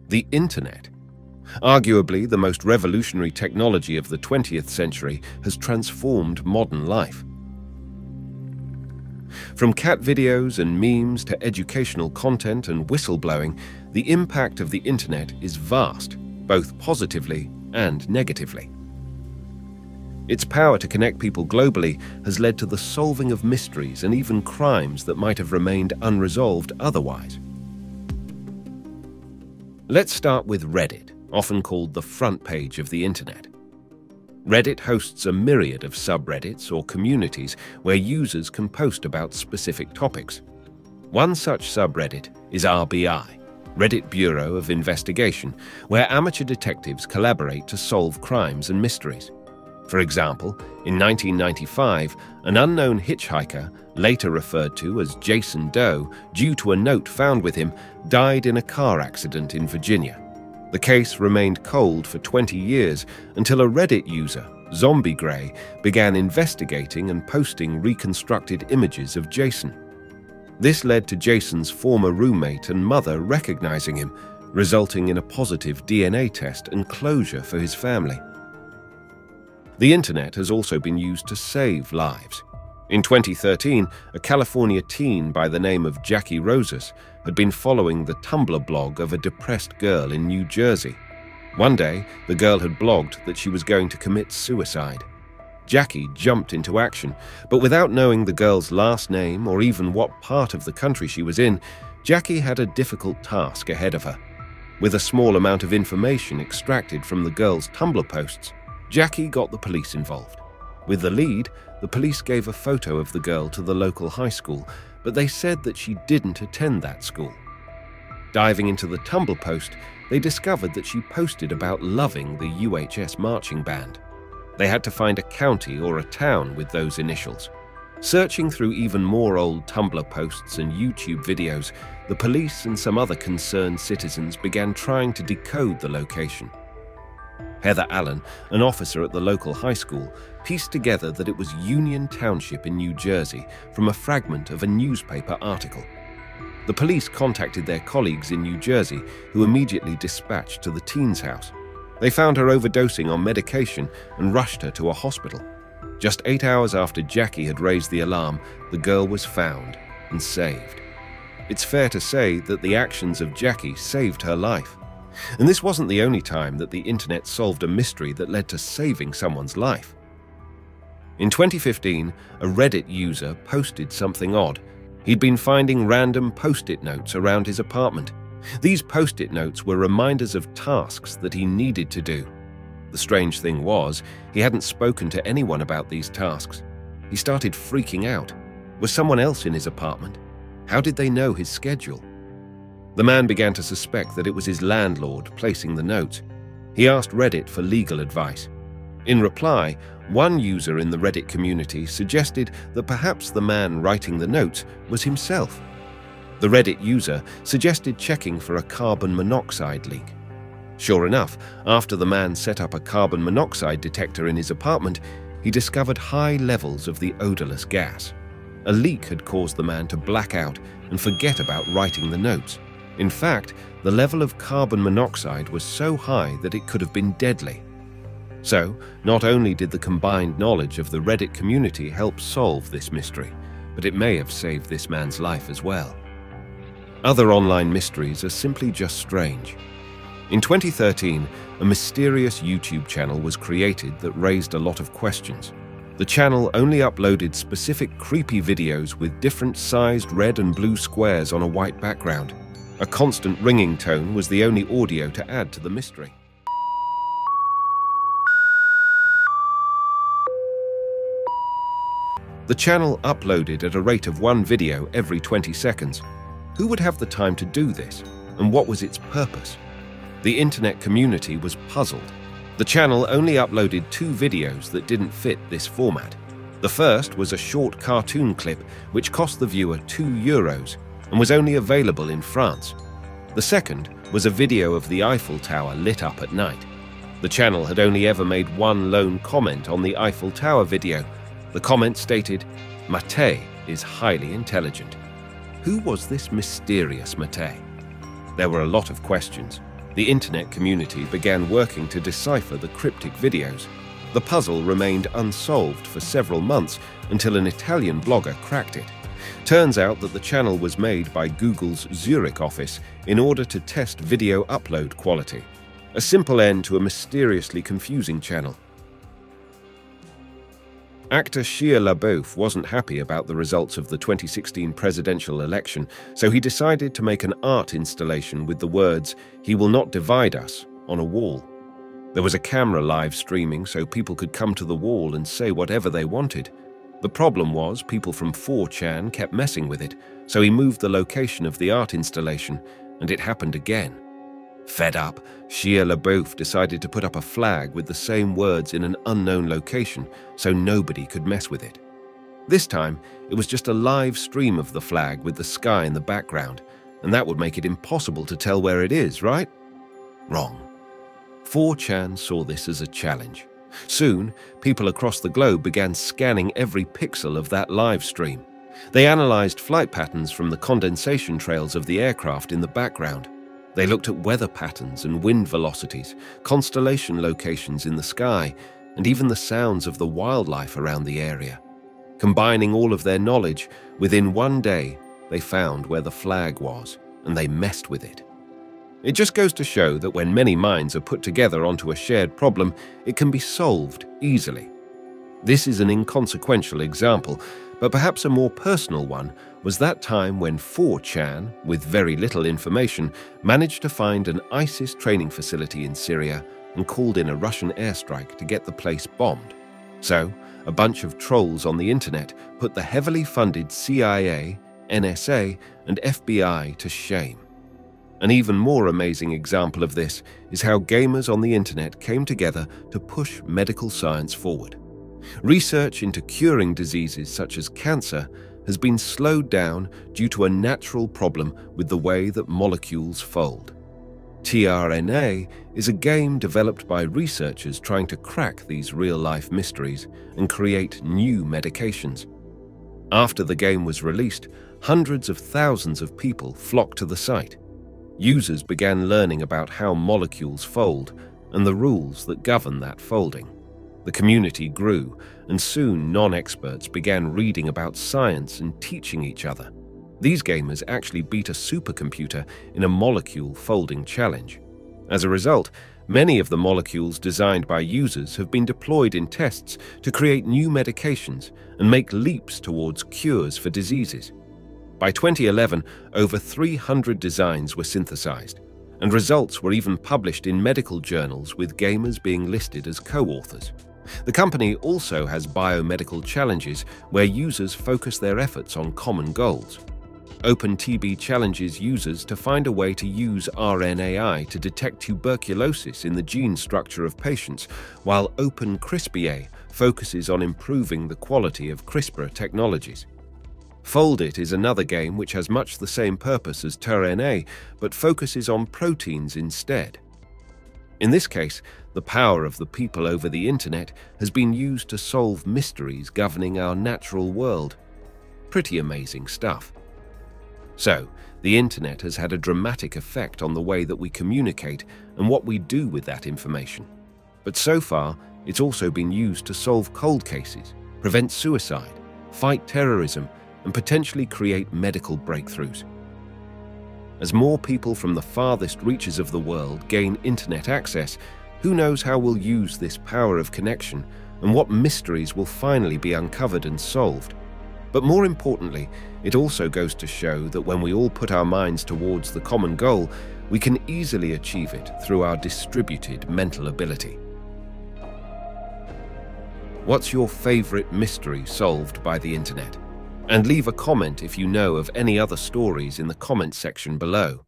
The Internet. Arguably the most revolutionary technology of the 20th century has transformed modern life. From cat videos and memes to educational content and whistleblowing, the impact of the Internet is vast, both positively and negatively. Its power to connect people globally has led to the solving of mysteries and even crimes that might have remained unresolved otherwise. Let's start with Reddit, often called the front page of the Internet. Reddit hosts a myriad of subreddits or communities where users can post about specific topics. One such subreddit is RBI, Reddit Bureau of Investigation, where amateur detectives collaborate to solve crimes and mysteries. For example, in 1995, an unknown hitchhiker, later referred to as Jason Doe due to a note found with him, died in a car accident in Virginia. The case remained cold for 20 years until a Reddit user, Zombie Gray, began investigating and posting reconstructed images of Jason. This led to Jason's former roommate and mother recognizing him, resulting in a positive DNA test and closure for his family. The Internet has also been used to save lives. In 2013, a California teen by the name of Jackie Rosas had been following the Tumblr blog of a depressed girl in New Jersey. One day, the girl had blogged that she was going to commit suicide. Jackie jumped into action, but without knowing the girl's last name or even what part of the country she was in, Jackie had a difficult task ahead of her. With a small amount of information extracted from the girl's Tumblr posts, Jackie got the police involved. With the lead, the police gave a photo of the girl to the local high school, but they said that she didn't attend that school. Diving into the Tumblr post, they discovered that she posted about loving the UHS marching band. They had to find a county or a town with those initials. Searching through even more old Tumblr posts and YouTube videos, the police and some other concerned citizens began trying to decode the location. Heather Allen, an officer at the local high school, pieced together that it was Union Township in New Jersey from a fragment of a newspaper article. The police contacted their colleagues in New Jersey, who immediately dispatched to the teen's house. They found her overdosing on medication and rushed her to a hospital. Just 8 hours after Jackie had raised the alarm, the girl was found and saved. It's fair to say that the actions of Jackie saved her life. And this wasn't the only time that the Internet solved a mystery that led to saving someone's life. In 2015, a Reddit user posted something odd. He'd been finding random post-it notes around his apartment. These post-it notes were reminders of tasks that he needed to do. The strange thing was, he hadn't spoken to anyone about these tasks. He started freaking out. Was someone else in his apartment? How did they know his schedule? The man began to suspect that it was his landlord placing the notes. He asked Reddit for legal advice. In reply, one user in the Reddit community suggested that perhaps the man writing the notes was himself. The Reddit user suggested checking for a carbon monoxide leak. Sure enough, after the man set up a carbon monoxide detector in his apartment, he discovered high levels of the odorless gas. A leak had caused the man to black out and forget about writing the notes. In fact, the level of carbon monoxide was so high that it could have been deadly. So, not only did the combined knowledge of the Reddit community help solve this mystery, but it may have saved this man's life as well. Other online mysteries are simply just strange. In 2013, a mysterious YouTube channel was created that raised a lot of questions. The channel only uploaded specific creepy videos with different sized red and blue squares on a white background. A constant ringing tone was the only audio to add to the mystery. The channel uploaded at a rate of one video every 20 seconds. Who would have the time to do this, and what was its purpose? The internet community was puzzled. The channel only uploaded 2 videos that didn't fit this format. The first was a short cartoon clip which cost the viewer €2 and was only available in France. The second was a video of the Eiffel Tower lit up at night. The channel had only ever made one lone comment on the Eiffel Tower video. The comment stated, "Matei is highly intelligent." Who was this mysterious Matei? There were a lot of questions. The internet community began working to decipher the cryptic videos. The puzzle remained unsolved for several months until an Italian blogger cracked it. Turns out that the channel was made by Google's Zurich office in order to test video upload quality. A simple end to a mysteriously confusing channel. Actor Shia LaBeouf wasn't happy about the results of the 2016 presidential election, so he decided to make an art installation with the words, "He will not divide us," on a wall. There was a camera live streaming so people could come to the wall and say whatever they wanted. The problem was people from 4chan kept messing with it, so he moved the location of the art installation, and it happened again. Fed up, Shia LaBeouf decided to put up a flag with the same words in an unknown location so nobody could mess with it. This time, it was just a live stream of the flag with the sky in the background, and that would make it impossible to tell where it is, right? Wrong. 4chan saw this as a challenge. Soon, people across the globe began scanning every pixel of that live stream. They analyzed flight patterns from the condensation trails of the aircraft in the background. They looked at weather patterns and wind velocities, constellation locations in the sky, and even the sounds of the wildlife around the area. Combining all of their knowledge, within one day, they found where the flag was, and they messed with it. It just goes to show that when many minds are put together onto a shared problem, it can be solved easily. This is an inconsequential example, but perhaps a more personal one was that time when 4chan, with very little information, managed to find an ISIS training facility in Syria and called in a Russian airstrike to get the place bombed. So, a bunch of trolls on the internet put the heavily funded CIA, NSA, and FBI to shame. An even more amazing example of this is how gamers on the internet came together to push medical science forward. Research into curing diseases such as cancer has been slowed down due to a natural problem with the way that molecules fold. tRNA is a game developed by researchers trying to crack these real-life mysteries and create new medications. After the game was released, hundreds of thousands of people flocked to the site. Users began learning about how molecules fold and the rules that govern that folding. The community grew, and soon non-experts began reading about science and teaching each other. These gamers actually beat a supercomputer in a molecule folding challenge. As a result, many of the molecules designed by users have been deployed in tests to create new medications and make leaps towards cures for diseases. By 2011, over 300 designs were synthesized, and results were even published in medical journals with gamers being listed as co-authors. The company also has biomedical challenges where users focus their efforts on common goals. OpenTB challenges users to find a way to use RNAi to detect tuberculosis in the gene structure of patients, while OpenCRISPR focuses on improving the quality of CRISPR technologies. Foldit is another game which has much the same purpose as tRNA, but focuses on proteins instead. In this case, the power of the people over the internet has been used to solve mysteries governing our natural world. Pretty amazing stuff. So, the internet has had a dramatic effect on the way that we communicate and what we do with that information. But so far, it's also been used to solve cold cases, prevent suicide, fight terrorism, and potentially create medical breakthroughs. As more people from the farthest reaches of the world gain internet access, who knows how we'll use this power of connection and what mysteries will finally be uncovered and solved. But more importantly, it also goes to show that when we all put our minds towards the common goal, we can easily achieve it through our distributed mental ability. What's your favorite mystery solved by the internet? And leave a comment if you know of any other stories in the comment section below.